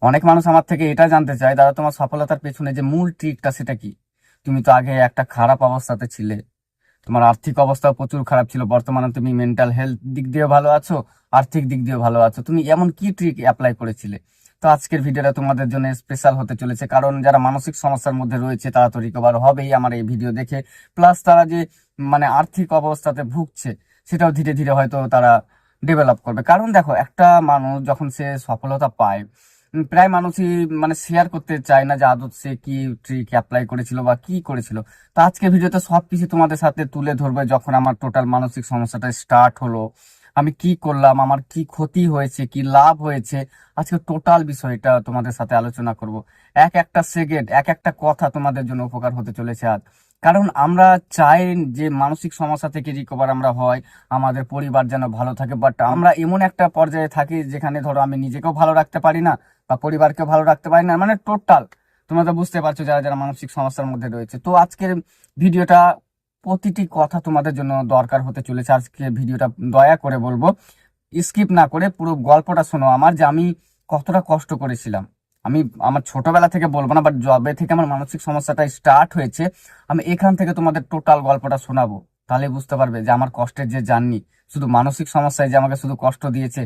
অনেক মানুষ আমার থেকে এটা জানতে চায়, দাদা তোমার সফলতার পেছনে যে মূল ট্রিকটা সেটা কি? তুমি তো আগে একটা খারাপ অবস্থাতে ছিলে, তোমার আর্থিক অবস্থা প্রচুর খারাপ ছিল, বর্তমানে তুমি মেন্টাল হেলথ দিক দিয়ে ভালো আছো, আর্থিক দিক দিয়ে ভালো আছো, তুমি এমন কি ট্রিক অ্যাপ্লাই করেছিলে? তো আজকের ভিডিওটা তোমাদের জন্য স্পেশাল হতে চলেছে, কারণ যারা মানসিক সমস্যার মধ্যে রয়েছে তারা তো রিকভার হবেই আমার এই ভিডিও দেখে। প্লাস তারা যে আর্থিক অবস্থাতে ভুগছে সেটাও ধীরে ধীরে হয়তো তারা ডেভেলপ করবে। কারণ দেখো, একটা মানুষ যখন সে সফলতা পায়, প্রায় মানুষই শেয়ার করতে চায় না যে আদত সে কি ট্রিক অ্যাপ্লাই করেছিল বা কি করেছিল। তো আজকে ভিডিওতে সবকিছু তোমাদের সাথে তুলে ধরবে। যখন আমার টোটাল মানসিক সমস্যাটা স্টার্ট হলো, আমি কি করলাম, আমার কি ক্ষতি হয়েছে, কি লাভ হয়েছে, আজকে টোটাল বিষয়টা তোমাদের সাথে আলোচনা করব। এক একটা সেকেন্ড, এক একটা কথা তোমাদের জন্য উপকার হতে চলেছে আজ। কারণ আমরা চাই যে মানসিক সমস্যা থেকে রিকভার আমরা হয়, আমাদের পরিবার যেন ভালো থাকে। বাট আমরা এমন একটা পর্যায়ে থাকি যেখানে ধরো আমি নিজেকেও ভালো রাখতে পারি না বা পরিবারকে ভালো রাখতে পারি না, টোটাল তোমরা তো বুঝতে পারছো যারা যারা মানসিক সমস্যার মধ্যে রয়েছে। তো আজকের ভিডিওটা প্রতিটি কথা তোমাদের জন্য দরকার হতে চলেছে। আজকে ভিডিওটা দয়া করে বলবো স্কিপ না করে পুরো গল্পটা শোনো আমার, যে আমি কতটা কষ্ট করেছিলাম। আমি আমার ছোটবেলা থেকে বলবো না, বাট যবে থেকে আমার মানসিক সমস্যাটা স্টার্ট হয়েছে আমি এখান থেকে তোমাদের টোটাল গল্পটা শোনাবো। তাহলে বুঝতে পারবে যে আমার কষ্টের যে জার্নি, শুধু মানসিক সমস্যায় যে আমাকে শুধু কষ্ট দিয়েছে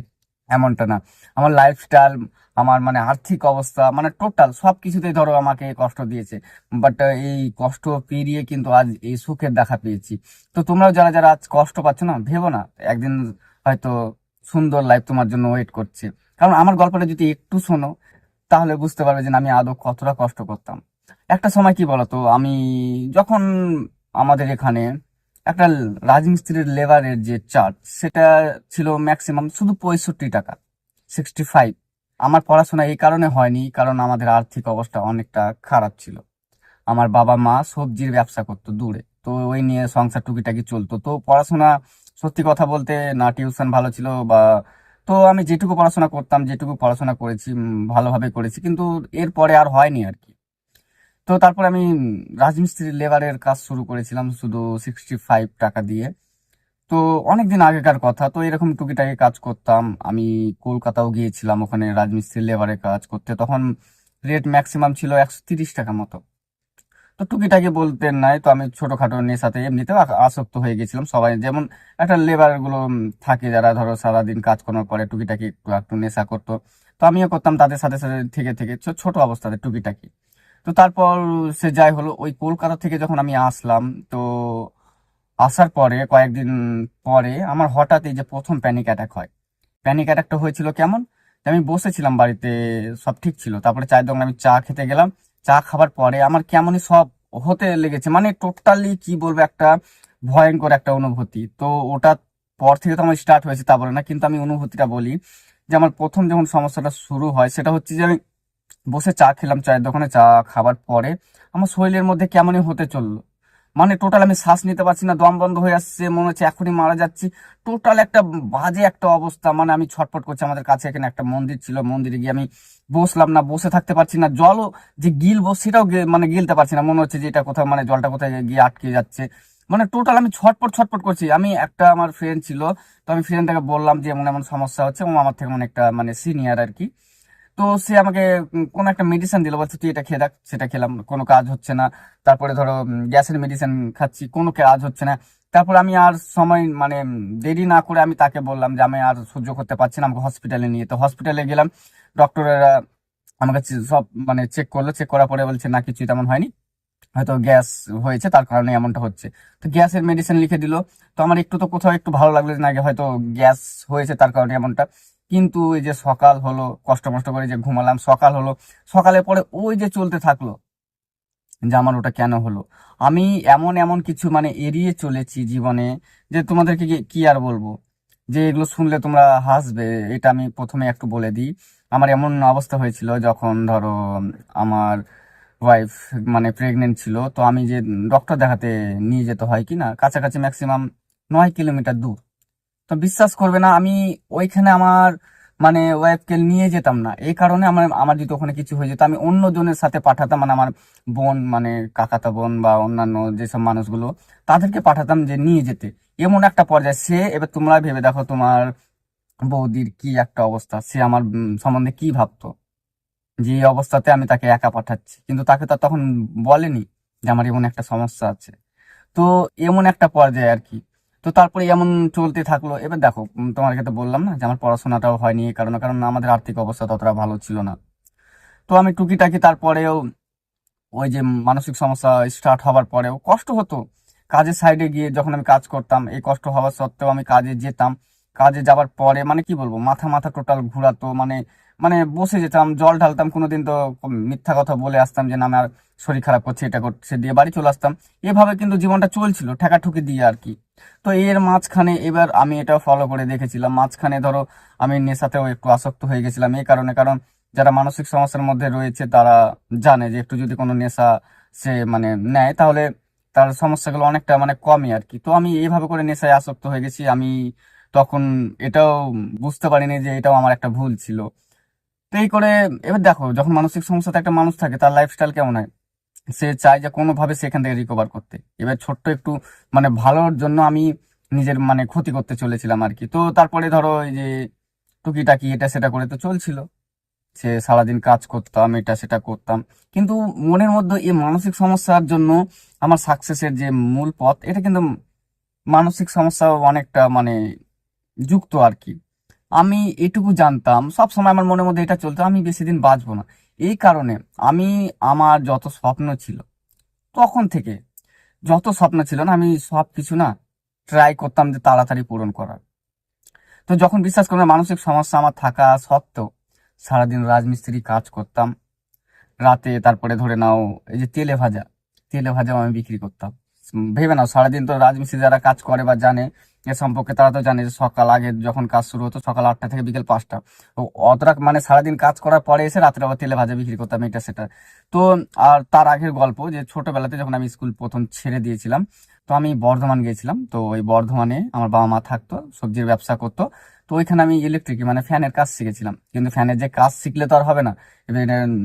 এমনটা না। আমার লাইফস্টাইল, আমার আর্থিক অবস্থা, টোটাল সবকিছুতেই ধরো আমাকে কষ্ট দিয়েছে। বাট এই কষ্ট পেরিয়ে কিন্তু আজ এই সুখের দেখা পেয়েছি। তো তোমরাও যারা যারা আজ কষ্ট পাচ্ছ না, ভেবো না, একদিন হয়তো সুন্দর লাইফ তোমার জন্য ওয়েট করছে। কারণ আমার গল্পটা যদি একটু শোনো তাহলে বুঝতে পারবে যে আমি আদৌ কতটা কষ্ট করতাম। একটা সময় কি বলতো, আমি যখন আমাদের এখানে একটা রাজমিস্ত্রির লেবারের যে চার্জ সেটা ছিল ম্যাক্সিমাম শুধু 65 টাকা, 65। আমার পড়াশোনা এই কারণে হয়নি কারণ আমাদের আর্থিক অবস্থা অনেকটা খারাপ ছিল। আমার বাবা মা সবজির ব্যবসা করতো দূরে, তো ওই নিয়ে সংসার টুকিটাকি চলতো। তো পড়াশোনা সত্যি কথা বলতে না টিউশন ভালো ছিল বা, তো আমি যেটুকু পড়াশোনা করতাম, যেটুকু পড়াশোনা করেছি ভালোভাবে করেছি, কিন্তু এরপরে আর হয়নি আর কি। তো তারপরে আমি রাজমিস্ত্রির লেবারের কাজ শুরু করেছিলাম শুধু 65 টাকা দিয়ে। তো অনেকদিন আগেকার কথা, তো এরকম টুকিটাকি কাজ করতাম। আমি কলকাতাও গিয়েছিলাম ওখানে রাজমিস্ত্রির লেবারের কাজ করতে, তখন রেট ম্যাক্সিমাম ছিল 130 টাকা মতো। তো টুকিটাকি বলতে নাই, তো আমি ছোটখাটো নেশাতে এমনিতেও আসক্ত হয়ে গেছিলাম। সবাই যেমন একটা লেবার গুলো থাকে যারা ধরো সারাদিন কাজ করার পরে টুকিটাকি একটু একটু নেশা করতো, তো আমিও করতাম তাদের সাথে সাথে থেকে থেকে ছোট অবস্থাতে টুকিটাকি। তো তারপর সে যাই হলো, ওই কলকাতা থেকে যখন আমি আসলাম, তো আসার পরে কয়েকদিন পরে আমার হঠাৎ এই যে প্রথম প্যানিক অ্যাটাক হয়। প্যানিক অ্যাটাকটা হয়েছিল কেমন, যে আমি বসেছিলাম বাড়িতে, সব ঠিক ছিল, তারপরে চায়ের দোকানে আমি চা খেতে গেলাম। চা খাবার পরে আমার কেমনই সব হতে লেগেছে, টোটালি কি বলবো, একটা ভয়ঙ্কর একটা অনুভূতি। তো ওটা পর থেকে তো আমার স্টার্ট হয়েছে তা বলে না, কিন্তু আমি অনুভূতিটা বলি যে আমার প্রথম যখন সমস্যাটা শুরু হয় সেটা হচ্ছে যে আমি বসে চা খেলাম চায়ের দোকানে, চা খাবার পরে আমার শরীরের মধ্যে কেমনই হতে চললো। টোটাল আমি শ্বাস নিতে পারছি না, দম বন্ধ হয়ে আসছে, মনে হচ্ছে এখনই মারা যাচ্ছি। টোটাল একটা বাজে একটা অবস্থা, আমি ছটফট করছি। আমাদের কাছে এখানে একটা মন্দির ছিল, মন্দিরে গিয়ে আমি বসলাম না, বসে থাকতে পারছি না। জলও যে গিলবো সেটাও গিলতে পারছি না, মনে হচ্ছে যে এটা কোথাও জলটা কোথায় গিয়ে আটকে যাচ্ছে। টোটাল আমি ছটফট ছটফট করছি। আমি একটা আমার ফ্রেন্ড ছিল, তো আমি ফ্রেন্ডটাকে বললাম যে এমন এমন সমস্যা হচ্ছে, ও আমার থেকে একটা সিনিয়র আর কি। তো সে আমাকে কোনো একটা মেডিসিন দিল, বলছে তুই এটা খেয়ে দেখ। সেটা খেলাম, কোনো কাজ হচ্ছে না। তারপরে ধরো গ্যাসের মেডিসিন খাচ্ছি, কোনো কাজ হচ্ছে না। তারপর আমি আর সময় দেরি না করে আমি তাকে বললাম যে আমি আর সহ্য করতে পারছি না, আমাকে হসপিটালে নিয়ে। তো হসপিটালে গেলাম, ডক্টরেরা আমাকে সব চেক করলো, চেক করার পরে বলছে না কিছুই তেমন হয়নি, হয়তো গ্যাস হয়েছে তার কারণে এমনটা হচ্ছে। তো গ্যাসের মেডিসিন লিখে দিল। তো আমার একটু তো কোথাও একটু ভালো লাগলো যে না, হয়তো গ্যাস হয়েছে তার কারণে এমনটা। কিন্তু এই যে সকাল হলো, কষ্ট মষ্ট করে যে ঘুমালাম, সকাল হলো, সকালের পরে ওই যে চলতে থাকলো যে আমার ওটা কেন হলো। আমি এমন এমন কিছু এড়িয়ে চলেছি জীবনে, যে তোমাদেরকে কি কি আর বলবো, যে এগুলো শুনলে তোমরা হাসবে। এটা আমি প্রথমে একটু বলে দিই। আমার এমন অবস্থা হয়েছিল যখন ধরো আমার ওয়াইফ প্রেগনেন্ট ছিল, তো আমি যে ডক্টর দেখাতে নিয়ে যেতে হয় কি না, কাছাকাছি ম্যাক্সিমাম 9 কিলোমিটার দূর। তো বিশ্বাস করবে না, আমি ওইখানে আমার ওয়াইফকে নিয়ে যেতাম না। এই কারণে আমার আমার যদি ওখানে কিছু হয়ে যেত, আমি অন্য জনের সাথে পাঠাতাম, আমার বোন, কাকাতো বোন বা অন্যান্য যেসব মানুষগুলো, তাদেরকে পাঠাতাম যে নিয়ে যেতে। এমন একটা পর্যায়ে সে, এবার তোমরা ভেবে দেখো তোমার বৌদির কি একটা অবস্থা, সে আমার সম্বন্ধে কি ভাবতো। যে এই অবস্থাতে আমি তাকে একা পাঠাচ্ছি, কিন্তু তাকে তো আর তখন বলেনি যে আমার এমন একটা সমস্যা আছে। তো এমন একটা পর্যায়ে আর কি। তো তারপরে এমন চলতে থাকলো। এবার দেখো, তোমাকে তো বললাম না যে আমার পড়াশোনাটাও হয়নি এই কারণে, কারণ আমাদের আর্থিক অবস্থা ততটা ভালো ছিল না। তো আমি টুকিটাকি তারপরেও ওই যে মানসিক সমস্যা স্টার্ট হওয়ার পরেও কষ্ট হতো। কাজের সাইডে গিয়ে যখন আমি কাজ করতাম, এই কষ্ট হওয়া সত্ত্বেও আমি কাজে যেতাম। কাজে যাবার পরে মানে কি বলবো, মাথা মাথা টোটাল ঘুরাতো, মানে মানে বসে যেতাম, জল ঢালতাম, কোনোদিন তো মিথ্যা কথা বলে আসতাম যে না আমার শরীর খারাপ করছে, এটা করছে, দিয়ে বাড়ি চলে আসতাম। এভাবে কিন্তু জীবনটা চলছিল ঠেকাঠুকি দিয়ে আর কি। তো এর মাঝখানে এবার আমি এটা ফলো করে দেখেছিলাম, মাঝখানে ধরো আমি নেশাতেও একটু আসক্ত হয়ে গেছিলাম এই কারণে, কারণ যারা মানসিক সমস্যার মধ্যে রয়েছে তারা জানে যে একটু যদি কোনো নেশা সে মানে নেয় তাহলে তার সমস্যাগুলো অনেকটা মানে কমে আর কি। তো আমি এইভাবে করে নেশায় আসক্ত হয়ে গেছি। আমি তখন এটাও বুঝতে পারিনি যে এটাও আমার একটা ভুল ছিল। তো এই করে এবার দেখো, যখন মানসিক সমস্যাতে একটা মানুষ থাকে তার লাইফস্টাইল কেমন হয়, সে চায় যে কোনোভাবে সেখান থেকে রিকভার করতে। এবার ছোট্ট একটু মানে ভালোর জন্য আমি নিজের মানে ক্ষতি করতে চলেছিলাম আর কি। তো তারপরে ধরো এই যে টুকিটাকি এটা সেটা করে তো চলছিল, সে সারাদিন কাজ করতাম, এটা সেটা করতাম। কিন্তু মনের মধ্যে এই মানসিক সমস্যার জন্য আমার সাকসেসের যে মূল পথ, এটা কিন্তু মানসিক সমস্যা অনেকটা মানে যুক্ত আর কি। আমি এটুকু জানতাম, সব সময় আমার মনের মধ্যে এটা চলতো আমি বেশি দিন বাঁচবো না। এই কারণে আমি আমার যত স্বপ্ন ছিল তখন থেকে, যত স্বপ্ন ছিল না, আমি সব কিছু না ট্রাই করতাম যে তাড়াতাড়ি পূরণ করার। তো যখন বিশ্বাস করবে, মানসিক সমস্যা আমার থাকা সত্ত্বেও সারাদিন রাজমিস্ত্রি কাজ করতাম। রাতে তারপরে ধরে নাও এই যে তেলে ভাজাও আমি বিক্রি করতাম। ভেবে নাও, সারাদিন তো রাজমিস্ত্রি যারা কাজ করে বা জানে এ সম্পর্কে, তারা তো জানে যে সকাল আগে যখন কাজ শুরু হতো সকাল 8টা থেকে বিকেল 5টা, তো অতটা মানে সারাদিন কাজ করার পরে এসে রাত্রে আবার তেলে ভাজা বিক্রি করতাম, এটা সেটা। তো আর তার আগের গল্প, যে ছোটবেলাতে যখন আমি স্কুল প্রথম ছেড়ে দিয়েছিলাম, তো আমি বর্ধমান গিয়েছিলাম। তো ওই বর্ধমানে আমার বাবা মা থাকতো, সবজির ব্যবসা করতো। তো ওইখানে আমি ইলেকট্রিক মানে ফ্যানের কাজ শিখেছিলাম। কিন্তু ফ্যানের যে কাজ শিখলে তো আর হবে না, এবার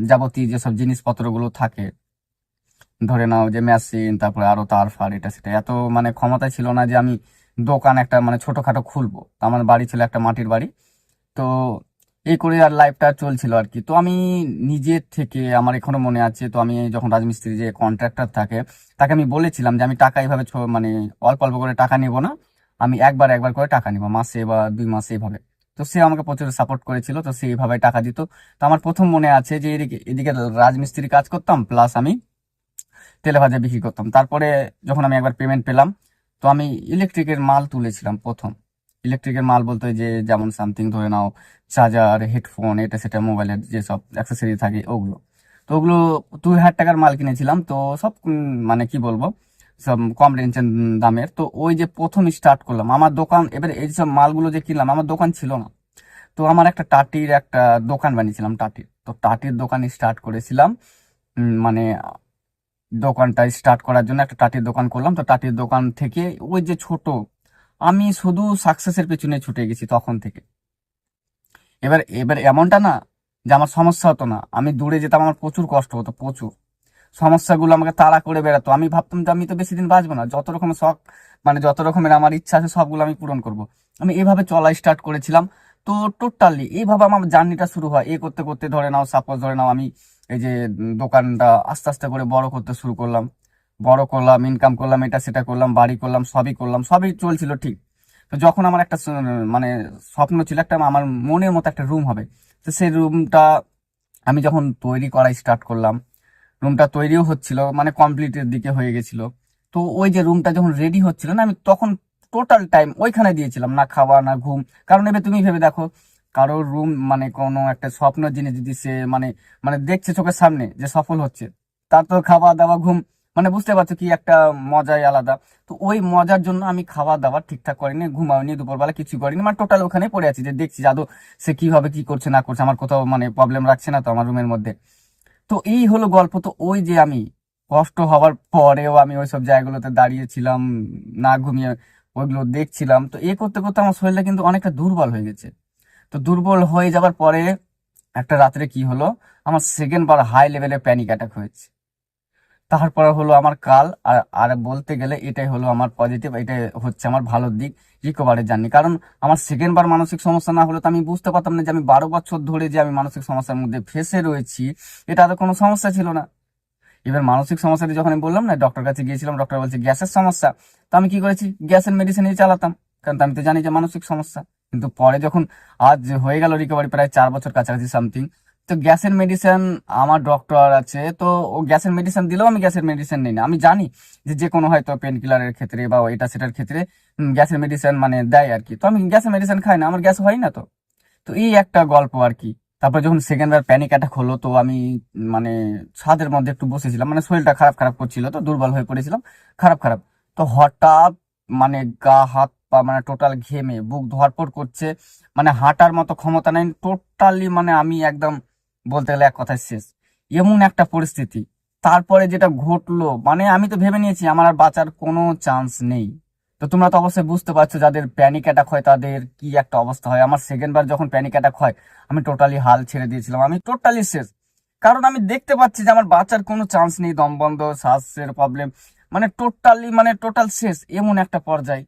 যাবতীয় যেসব জিনিসপত্রগুলো থাকে, ধরে নাও যে মেশিন, তারপরে আরো তার ফার, এটা সেটা, এত মানে ক্ষমতা ছিল না যে আমি দোকান একটা মানে ছোটখাটো খুলবো। তো আমার বাড়ি ছিল একটা মাটির বাড়ি। তো এই করে আর লাইফটা চলছিল আর কি। তো আমি নিজের থেকে, আমার এখনো মনে আছে, তো আমি যখন রাজমিস্ত্রি যে কন্ট্রাক্টর থাকে তাকে আমি বলেছিলাম যে আমি টাকা এইভাবে মানে অল্প অল্প করে টাকা নেবো না, আমি একবার একবার করে টাকা নিবো, মাসে বা 2 মাসে এইভাবে। তো সে আমাকে প্রচুর সাপোর্ট করেছিল, তো সে এইভাবে টাকা দিত। তো আমার প্রথম মনে আছে যে এদিকে এদিকে রাজমিস্ত্রি কাজ করতাম, প্লাস আমি তেলে ভাজা বিক্রি করতাম। তারপরে যখন আমি একবার পেমেন্ট পেলাম, তো আমি ইলেকট্রিকের মাল তুলেছিলাম প্রথম। ইলেকট্রিকের মাল বলতে ওই যে যেমন সামথিং ধরে নাও চার্জার, হেডফোন, এটা সেটা, মোবাইলের যেসব অ্যাক্সেসরি থাকে ওগুলো। তো ওগুলো 2,000 টাকার মাল কিনেছিলাম। তো সব মানে কি বলবো, সব কম রেঞ্জের দামের। তো ওই যে প্রথম স্টার্ট করলাম আমার দোকান, এবারে এই সব মালগুলো যে কিনলাম, আমার দোকান ছিল না। তো আমার একটা টাটির একটা দোকান বানিয়েছিলাম, টাটির। তো টাটির দোকান স্টার্ট করেছিলাম। মানে দোকানটা স্টার্ট করার জন্য একটা টাটির দোকান করলাম। তো টাটির দোকান থেকে ওই যে ছোট, আমি শুধু সাকসেসের পেছনে ছুটে গেছি তখন থেকে। এবার এবার এমনটা না যে আমার সমস্যা হতো না, আমি দূরে যেতাম, আমার প্রচুর কষ্ট হতো, প্রচুর সমস্যাগুলো আমাকে তাড়া করে বেড়াতো। আমি ভাবতাম যে আমি তো বেশি দিন বাঁচবো না, যত রকমের শখ মানে যত রকমের আমার ইচ্ছা আছে সবগুলো আমি পূরণ করব। আমি এভাবে চলা স্টার্ট করেছিলাম। তো টোটালি এইভাবে আমার জার্নিটা শুরু হয়। এ করতে করতে ধরে নাও, সাপোজ ধরে নাও আমি এই যে দোকানটা আস্তে আস্তে করে বড় করতে শুরু করলাম, বড় করলাম, ইনকাম করলাম, এটা সেটা করলাম, বাড়ি করলাম, সবই চলছিল ঠিক। তো যখন আমার একটা মানে স্বপ্ন ছিল একটা আমার মনের মতো একটা রুম হবে, তো সেই রুমটা আমি যখন তৈরি করা স্টার্ট করলাম, রুমটা তৈরিও হচ্ছিল, মানে কমপ্লিটের দিকে হয়ে গেছিল। তো ওই যে রুমটা যখন রেডি হচ্ছিল না, আমি তখন টোটাল টাইম ওইখানে দিয়েছিলাম, না খাওয়া না ঘুম। কারণ এবার তুমি ভেবে দেখো, কারোর রুম মানে কোনো একটা স্বপ্নের জিনিস যদি সে মানে মানে দেখছে চোখের সামনে যে সফল হচ্ছে, তার তো খাওয়া দাওয়া ঘুম মানে বুঝতে পারছো কি একটা মজাই আলাদা। তো ওই মজার জন্য আমি খাওয়া দাওয়া ঠিকঠাক করিনি, ঘুমাইনি, দুপুরবেলা কিছু করিনি, মানে টোটাল ওখানে পড়ে আছি যে দেখছি জাদু সে কিভাবে কি করছে না করছে, আমার কোথাও মানে প্রবলেম রাখছে না তো আমার রুমের মধ্যে। তো এই হলো গল্প। তো ওই যে আমি কষ্ট হওয়ার পরেও আমি ওইসব জায়গাগুলোতে দাঁড়িয়েছিলাম, না ঘুমিয়ে ওইগুলো দেখছিলাম। তো এই করতে করতে আমার শরীরটা কিন্তু অনেকটা দুর্বল হয়ে গেছে। তো দুর্বল হয়ে যাবার পরে একটা রাত্রে কি হলো, আমার সেকেন্ড বার হাই লেভেলে প্যানিক অ্যাটাক হয়েছে। তারপরে হলো আমার কাল। আর আর বলতে গেলে এটাই হলো আমার পজিটিভ, এটাই হচ্ছে আমার ভালো দিক রিকভারের জার্নি। কারণ আমার সেকেন্ড বার মানসিক সমস্যা না হলে তো আমি বুঝতে পারতাম না যে আমি 12 বছর ধরে যে আমি মানসিক সমস্যার মধ্যে ফেসে রয়েছি, এটা তো কোনো সমস্যা ছিল না। এবার মানসিক সমস্যাটি যখন আমি বললাম না, ডক্টর কাছে গিয়েছিলাম, ডক্টর বলছে গ্যাসের সমস্যা। তো আমি কি করেছি, গ্যাসের মেডিসিনই চালাতাম, কারণ আমি তো জানি যে মানসিক সমস্যা। কিন্তু পরে যখন আজ হয়ে গেল রিকভারি প্রায় 4 বছর কাছাকাছি সামথিং, তো গ্যাসের মেডিসিন আমার ডক্টর আছে, তো ও গ্যাসের মেডিসিন দিলেও আমি গ্যাসের মেডিসিন নিই না। আমি জানি যে যে কোনো হয়তো পেন কিলারের ক্ষেত্রে বা এটা সেটার ক্ষেত্রে গ্যাসের মেডিসিন মানে দেয় আর কি, তো আমি গ্যাসের মেডিসিন খাই না, আমার গ্যাস হয় না। তো তো এই একটা গল্প আর কি। তারপর যখন সেকেন্ড বার প্যানিক অ্যাটাক হলো, তো আমি মানে ছাদের মধ্যে একটু বসেছিলাম, মানে শরীরটা খারাপ খারাপ করছিল, তো দুর্বল হয়ে পড়েছিলাম, খারাপ খারাপ। তো হঠাৎ মানে গা হাত পা মানে টোটাল ঘেমে বুক ধড়ফড় করছে, মানে হাঁটার মতো ক্ষমতা নেই টোটালি, মানে আমি একদম বলতে গেলে এক কথায় শেষ, এমন একটা পরিস্থিতি। তারপরে যেটা ঘটলো, মানে আমি তো ভেবে নিয়েছি আমার আর বাঁচার কোনো চান্স নেই। তো তোমরা তো অবশ্যই বুঝতে পারছো যাদের প্যানিক অ্যাটাক হয় তাদের কি একটা অবস্থা হয়। আমার সেকেন্ড বার যখন প্যানিক অ্যাটাক হয়, আমি টোটালি হাল ছেড়ে দিয়েছিলাম, আমি টোটালি শেষ। কারণ আমি দেখতে পাচ্ছি যে আমার বাঁচার কোনো চান্স নেই, দম বন্ধ, শ্বাসের প্রবলেম, মানে টোটালি মানে টোটাল শেষ, এমন একটা পর্যায়ে।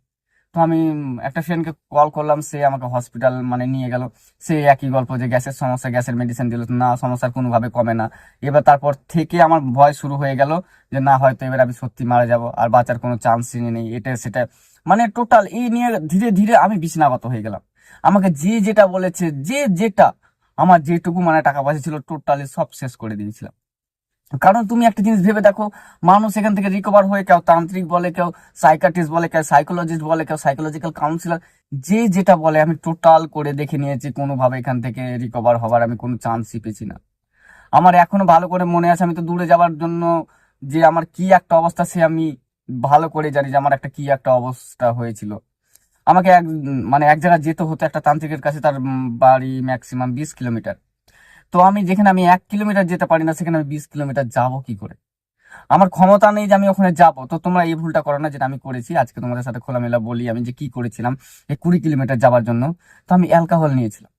তো আমি একটা ফ্রেন্ডকে কল করলাম, সে আমাকে হসপিটাল মানে নিয়ে গেল। সে একই গল্প যে গ্যাসের সমস্যা, গ্যাসের মেডিসিন দিল, না সমস্যার কোনোভাবে কমে না। এবার তারপর থেকে আমার ভয় শুরু হয়ে গেল যে না, হয়তো এবার আমি সত্যি মারা যাব, আর বাঁচার কোনো চান্সই নেই, এটা সেটা, মানে টোটাল এই নিয়ে ধীরে ধীরে আমি বিছানাগত হয়ে গেলাম। আমাকে যে যেটা বলেছে, যে যেটা আমার যেটুকু মানে টাকা পয়সা ছিল টোটালি সব শেষ করে দিয়েছিলাম। কারণ তুমি একটা জিনিস ভেবে দেখো, মানুষ এখান থেকে রিকভার হয়ে কেউ তান্ত্রিক বলে, কেউ সাইকাট্রিস্ট বলে, কেউ সাইকোলজিস্ট বলে, কেউ সাইকোলজিক্যাল কাউন্সিলর, যে যেটা বলে আমি টোটাল করে দেখে নিয়েছি, কোনোভাবে এখান থেকে রিকভার হওয়ার আমি কোনো চান্সই পেয়েছি না। আমার এখনো ভালো করে মনে আছে, আমি তো দূরে যাওয়ার জন্য যে আমার কি একটা অবস্থা সে আমি ভালো করে জানি যে আমার একটা কি একটা অবস্থা হয়েছিল। আমাকে মানে এক জায়গায় যেতে হতো একটা তান্ত্রিকের কাছে, তার বাড়ি ম্যাক্সিমাম 20 কিলোমিটার। তো আমি যেখানে আমি 1 কিলোমিটার যেতে পারি না, সেখানে আমি 20 কিলোমিটার যাবো কি করে? আমার ক্ষমতা নেই যে আমি ওখানে যাব। তো তোমরা এই ভুলটা করো না যেটা আমি করেছি। আজকে তোমাদের সাথে খোলামেলা বলি আমি যে কি করেছিলাম এই 20 কিলোমিটার যাওয়ার জন্য। তো আমি অ্যালকোহল নিয়েছিলাম।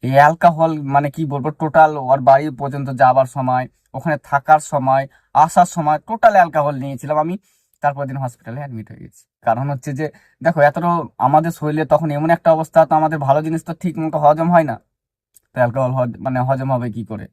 এই অ্যালকোহল মানে কি বলবো, টোটাল ওর বাড়ি পর্যন্ত যাবার সময়, ওখানে থাকার সময়, আসার সময় টোটাল অ্যালকোহল নিয়েছিলাম আমি। তারপর দিন হসপিটালে অ্যাডমিট হয়ে গেছি। কারণ হচ্ছে যে দেখো, এতটা আমাদের শরীরে তখন এমন একটা অবস্থা, তো আমাদের ভালো জিনিস তো ঠিক মতো হজম হয় না। তো অ্যালকোহল মানে হজম হবে কি করে?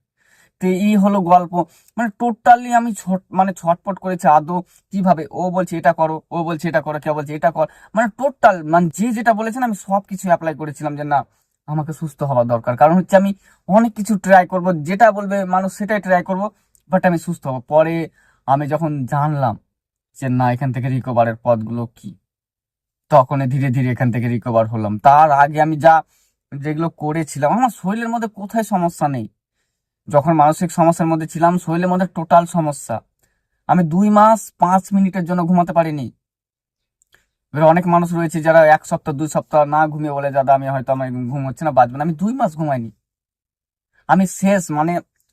তো এই হলো গল্প। মানে টোটালি আমি মানে ছটপট করেছি আদৌ কিভাবে, ও বলছে এটা করো, ও বলছে এটা করো, কেউ বলছে এটা কর, মানে টোটাল মানে যে যেটা বলেছেন আমি সব কিছু অ্যাপ্লাই করেছিলাম যে না, আমাকে সুস্থ হওয়া দরকার। কারণ হচ্ছে আমি অনেক কিছু ট্রাই করব, যেটা বলবে মানুষ সেটাই ট্রাই করব, বাট আমি সুস্থ হবো। পরে আমি যখন জানলাম যে না, এখান থেকে রিকভারের পথগুলো কি, তখন ধীরে ধীরে এখান থেকে রিকভার হলাম। তার আগে আমি যেগুলো করেছিলাম, আমার শরীরের মধ্যে কোথায় সমস্যা নেই। যখন মানসিক সমস্যার মধ্যে ছিলাম, শরীরের মধ্যে টোটাল সমস্যা। আমি 2 মাস 5 মিনিটের জন্য ঘুমাতে পারিনি। এবার অনেক মানুষ রয়েছে যারা 1 সপ্তাহ 2 সপ্তাহ না ঘুমিয়ে বলে দাদা আমি হয়তো আমার ঘুম হচ্ছে না, বাঁচবে না। আমি 2 মাস ঘুমাইনি, আমি শেষ। মানে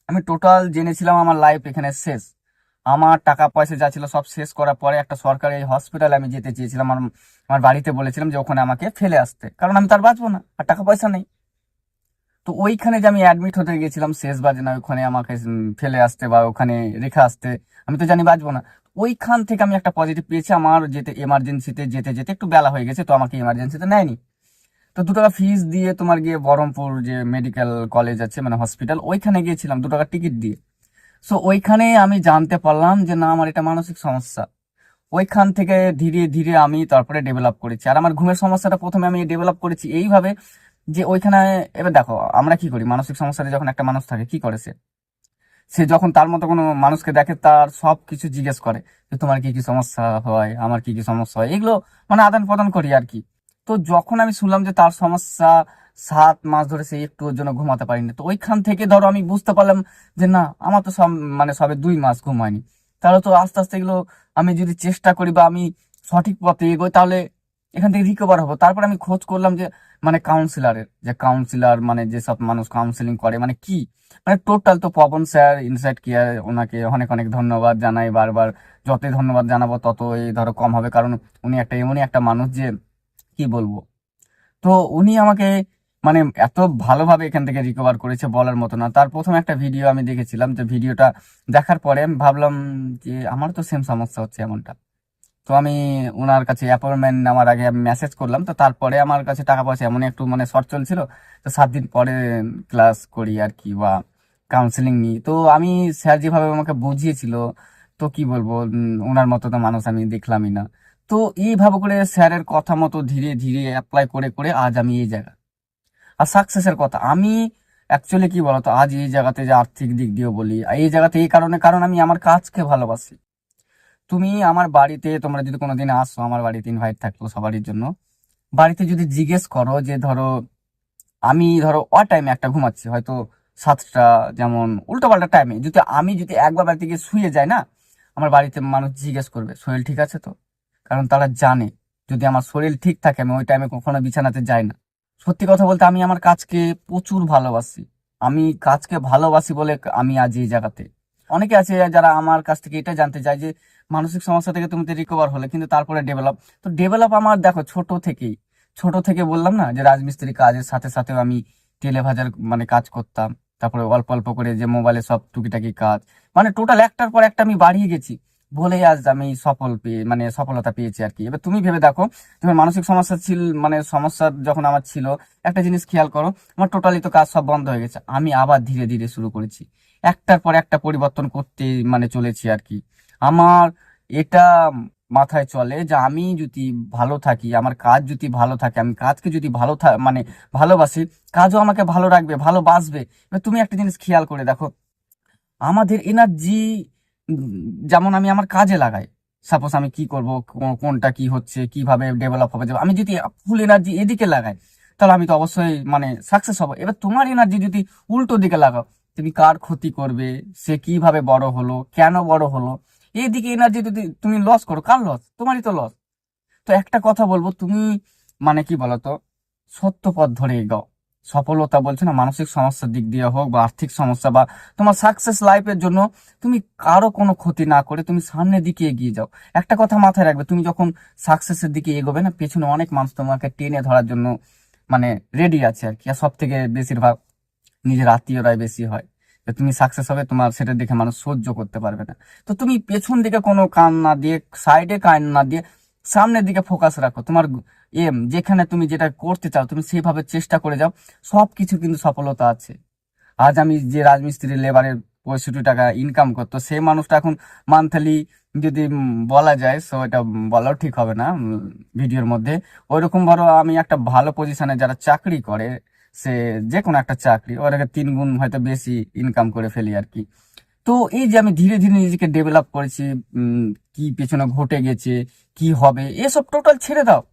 আমি টোটাল জেনেছিলাম আমার লাইফ এখানে শেষ। আমার টাকা পয়সা যা ছিল সব শেষ করার পরে একটা সরকারি হসপিটালে আমি যেতে চেয়েছিলাম। আমার আমার বাড়িতে বলেছিলাম যে ওখানে আমাকে ফেলে আসতে, কারণ আমি তার বাঁচবো না, আর টাকা পয়সা নেই। তো ওইখানে যে আমি অ্যাডমিট হতে গেছিলাম শেষ বাজে না, ওখানে আমাকে ফেলে আসতে বা ওখানে রেখে আসতে, আমি তো জানি বাঁচবো না। ওইখান থেকে আমি একটা পজিটিভ পেয়েছি, আমার যেতে এমার্জেন্সিতে যেতে যেতে একটু বেলা হয়ে গেছে, তো আমাকে এমার্জেন্সিতে নেয়নি। তো 2 টাকা ফিস দিয়ে তোমার গিয়ে বহরমপুর যে মেডিকেল কলেজ আছে মানে হসপিটাল, ওইখানে গিয়েছিলাম 2 টাকা টিকিট দিয়ে। সো ওইখানে আমি জানতে পারলাম যে না, আমার এটা মানসিক সমস্যা। ওইখান থেকে ধীরে ধীরে আমি তারপরে ডেভেলপ করেছি। আর আমার ঘুমের সমস্যাটা প্রথমে আমি ডেভেলপ করেছি এইভাবে যে ওইখানে, এবার দেখো আমরা কি করি, মানসিক সমস্যাতে যখন একটা মানুষ থাকে কি করে, সে সে যখন তার মতো কোনো মানুষকে দেখে তার সব কিছু জিজ্ঞেস করে যে তোমার কি কি সমস্যা হয়, আমার কি কি সমস্যা হয়, এগুলো মানে আদান প্রদান করি আর কি। তো যখন আমি শুনলাম যে তার সমস্যা 7 মাস ধরে সে একটু ওর জন্য ঘুমাতে পারিনি, তো ওইখান থেকে ধরো আমি বুঝতে পারলাম যে না, আমার তো সব মানে সবে 2 মাস ঘুম হয়নি। তাহলে তো আস্তে আস্তে এগুলো আমি যদি চেষ্টা করি বা আমি সঠিক পথে এগোই, তাহলে এখান থেকে রিকভার হবো। তারপর আমি খোঁজ করলাম যে মানে কাউন্সিলরের, যে কাউন্সিলর মানে যেসব মানুষ কাউন্সিলিং করে মানে কি, মানে টোটাল। তো পবন স্যার ইনসাইড কেয়ার, ওনাকে অনেক অনেক ধন্যবাদ জানাই বারবার। যতই ধন্যবাদ জানাবো ততই ধরো কম হবে, কারণ উনি একটা এমনই একটা মানুষ যে কি বলবো। তো উনি আমাকে মানে এত ভালোভাবে এখান থেকে রিকভার করেছে বলার মতো না। তার প্রথম একটা ভিডিও আমি দেখেছিলাম, যে ভিডিওটা দেখার পরে আমি ভাবলাম যে আমার তো সেম সমস্যা হচ্ছে এমনটা। তো আমি ওনার কাছে অ্যাপয়েন্টমেন্ট নেওয়ার আগে আমি মেসেজ করলাম। তো তারপরে আমার কাছে টাকা পয়সা এমন একটু মানে শর্ট চলছিল, তো 7 দিন পরে ক্লাস করি আর কি, বা কাউন্সিলিং নিই। তো আমি স্যার যেভাবে আমাকে বুঝিয়েছিল, তো কি বলবো, ওনার মতো তো মানুষ আমি দেখলামই না। তো এইভাবে করে স্যারের কথা মতো ধীরে ধীরে অ্যাপ্লাই করে করে আজ আমি এই জায়গা। আর সাকসেসের কথা আমি অ্যাকচুয়ালি কি বলতো, আজ এই জায়গাতে যে আর্থিক দিক দিয়েও বলি, এই জায়গাতে এই কারণে, কারণ আমি আমার কাজকে ভালোবাসি। তুমি আমার বাড়িতে, তোমরা যদি কোনোদিন আসো, আমার বাড়িতে ইনভাইট থাকলো সবারই জন্য। বাড়িতে যদি জিজ্ঞেস করো যে ধরো আমি ধরো টাইমে একটা ঘুমাচ্ছি, হয়তো 7টা, যেমন উল্টো পাল্টা টাইমে, যদি একবার বাড়িতে গিয়ে শুয়ে যায় না, আমার বাড়িতে মানুষ জিজ্ঞেস করবে শরীর ঠিক আছে তো। কারণ তারা জানে যদি আমার শরীর ঠিক থাকে আমি ওই টাইমে কখনো বিছানাতে যাই না। সত্যি কথা বলতে আমি আমার কাজকে প্রচুর ভালোবাসি। আমি কাজকে ভালোবাসি বলে আমি আজ এই জায়গাতে। অনেকে আছে যারা আমার কাছ থেকে এটা জানতে চায় যে মানসিক সমস্যা থেকে তুমি তো রিকভার হলে, কিন্তু তারপরে ডেভেলপ। তো ডেভেলপ আমার দেখো ছোট থেকে বললাম না যে রাজমিস্ত্রি কাজের সাথে সাথেও আমি তেলে ভাজার মানে কাজ করতাম। তারপরে অল্প অল্প করে যে মোবাইলে সব টুকিটাকি কাজ, মানে টোটাল একটার পর একটা আমি বাড়িয়ে গেছি বলেই আজ আমি সফলতা পেয়েছি আর কি। এবার তুমি ভেবে দেখো, তোমার মানসিক সমস্যা ছিল, মানে সমস্যা যখন আমার ছিল, একটা জিনিস খেয়াল করো, আমার টোটালি তো কাজ সব বন্ধ হয়ে গেছে, আমি আবার ধীরে ধীরে শুরু করেছি, একটার পর একটা পরিবর্তন করতে মানে চলেছি আর কি। আমার এটা মাথায় চলে যে আমি যদি ভালো থাকি, আমার কাজ যদি ভালো থাকে, আমি কাজকে যদি মানে ভালোবাসি, কাজও আমাকে ভালো রাখবে, ভালোবাসবে। এবার তুমি একটা জিনিস খেয়াল করে দেখো, আমাদের এনার্জি যেমন আমি আমার কাজে লাগাই, সাপোজ আমি কি করব, কোনটা কি হচ্ছে, কিভাবে ডেভেলপ হবে, আমি যদি ফুল এনার্জি এদিকে লাগাই, তাহলে আমি তো অবশ্যই মানে সাকসেস হবো। এবার তোমার এনার্জি যদি উল্টো দিকে লাগাও, তুমি কার ক্ষতি করবে, সে কিভাবে বড় হলো, কেন বড় হলো, এইদিকে এনার্জি যদি তুমি লস করো, কার লস? তোমারই তো লস। তো একটা কথা বলবো, তুমি মানে কি বলতো, সত্য পথ ধরে এগাও। সফলতা বলছে না, মানসিক সমস্যার দিক দিয়ে হোক বা আর্থিক সমস্যা বা তোমার সাকসেস লাইফের জন্য, তুমি কারো কোনো ক্ষতি না করে তুমি সামনের দিকে এগিয়ে যাও। একটা কথা মাথায় রাখবে, তুমি যখন সাকসেসের দিকে এগোবে না, পেছনে অনেক মানুষ তোমাকে টেনে ধরার জন্য মানে রেডি আছে আর কি। আর সব থেকে বেশিরভাগ নিজের আত্মীয়রাই বেশি হয়। তো তুমি সাকসেস হবে, তোমার সেটা দেখে মানুষ সহ্য করতে পারবে না। তো তুমি পেছন দিকে কোনো কান না দিয়ে, সাইডে কান না দিয়ে, সামনের দিকে ফোকাস রাখো। তোমার যেখানে তুমি যেটা করতে চাও, তুমি সেভাবে চেষ্টা করে যাও, সবকিছু কিন্তু সফলতা আছে। আজ আমি যে রাজমিস্ত্রি লেবারের 65 টাকা ইনকাম করতো, সেই মানুষটা এখন মান্থলি, যদি বলা যায়, সো এটা বলাও ঠিক হবে না ভিডিওর মধ্যে, ওইরকম ধরো আমি একটা ভালো পজিশনে যারা চাকরি করে, সে যে কোনো একটা চাকরি, ওটাকে 3 গুণ হয়তো বেশি ইনকাম করে ফেলি আর কি। তো এই যে আমি ধীরে ধীরে নিজেকে ডেভেলপ করেছি, কি পেছনে ঘটে গেছে, কি হবে, এসব টোটাল ছেড়ে দাও।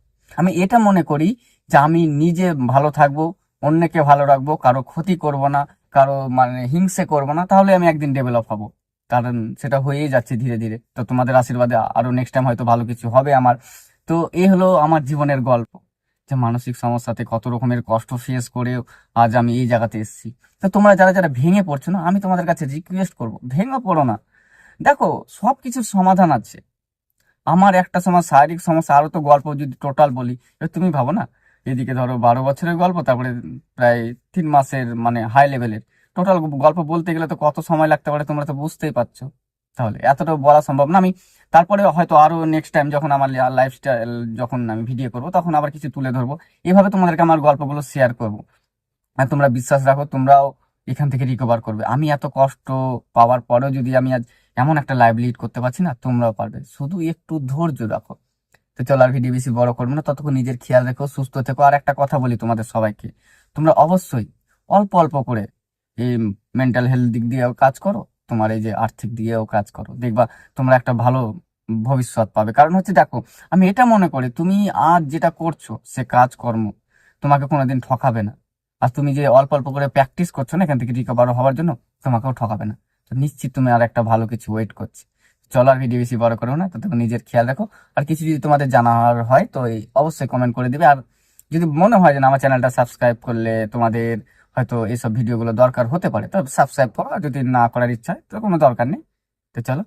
আমি এটা মনে করি যে আমি নিজে ভালো থাকবো, অন্যকে ভালো রাখবো, কারো ক্ষতি করব না, কারো মানে হিংসে করব না, তাহলে আমি একদিন ডেভেলপ হব। কারণ সেটা হয়েই যাচ্ছে ধীরে ধীরে। তো তোমাদের আশীর্বাদে আরো নেক্সট টাইম হয়তো ভালো কিছু হবে আমার। তো এই হলো আমার জীবনের গল্প, যে মানসিক সমস্যাতে কত রকমের কষ্ট ফেস করে আজ আমি এই জায়গাতে এসেছি। তো তোমরা যারা যারা ভেঙে পড়ছো না, আমি তোমাদের কাছে রিকোয়েস্ট করবো, ভেঙে পড়ো না। দেখো, সব কিছুর সমাধান আছে। আমার একটা সময় শারীরিক সমস্যা, আরো তো গল্প যদি টোটাল বলি, এবার তুমি ভাবো না, এদিকে ধরো 12 বছরের গল্প, তারপরে প্রায় 3 মাসের মানে হাই লেভেলের টোটাল গল্প বলতে গেলে তো কত সময় লাগতে পারে, তোমরা তো বুঝতেই পারছো। তাহলে এতটা বলা সম্ভব না। আমি তারপরে হয়তো আরো নেক্সট টাইম যখন আমার লাইফস্টাইল, যখন আমি ভিডিও করব, তখন আবার কিছু তুলে ধরবো, এভাবে তোমাদেরকে আমার গল্পগুলো শেয়ার করবো। আর তোমরা বিশ্বাস রাখো, তোমরাও এখান থেকে রিকভার করবে। আমি এত কষ্ট পাওয়ার পরেও যদি আমি আজ এমন একটা লাইভ লিড করতে পারছি না, তোমরাও পারবে, শুধু একটু ধৈর্য রাখো। তো চলো, আর ভিডিও বেশি বড় করবো না, ততক্ষণ নিজের খেয়াল রেখো, সুস্থ থেকো। আর একটা কথা বলি তোমাদের সবাইকে, তোমরা অবশ্যই অল্প অল্প করে এই মেন্টাল হেলথ দিক দিয়েও কাজ করো, তোমার এই যে আর্থিক দিয়েও কাজ করো, দেখবা তোমরা একটা ভালো ভবিষ্যৎ পাবে। কারণ হচ্ছে দেখো, আমি এটা মনে করি, তুমি আজ যেটা করছো সে কাজকর্ম তোমাকে কোনোদিন ঠকাবে না। আর তুমি যে অল্প অল্প করে প্র্যাকটিস করছো না এখান থেকে রিকভার হওয়ার জন্য, তোমাকেও ঠকাবে না। তো নিশ্চিত তুমি আর একটা ভালো কিছু ওয়েট করছে। চলো, আর ভিডিও বেশি বড় করো না, তো তুমি নিজের খেয়াল রাখো। আর কিছু যদি তোমাদের জানার হয় তো অবশ্যই কমেন্ট করে দিবে। আর যদি মনে হয় যে না, আমার চ্যানেলটা সাবস্ক্রাইব করলে তোমাদের হয়তো এইসব ভিডিওগুলো দরকার হতে পারে, তো সাবস্ক্রাইব করো। আর যদি না করার ইচ্ছা হয় তো কোনো দরকার নেই। তো চলো।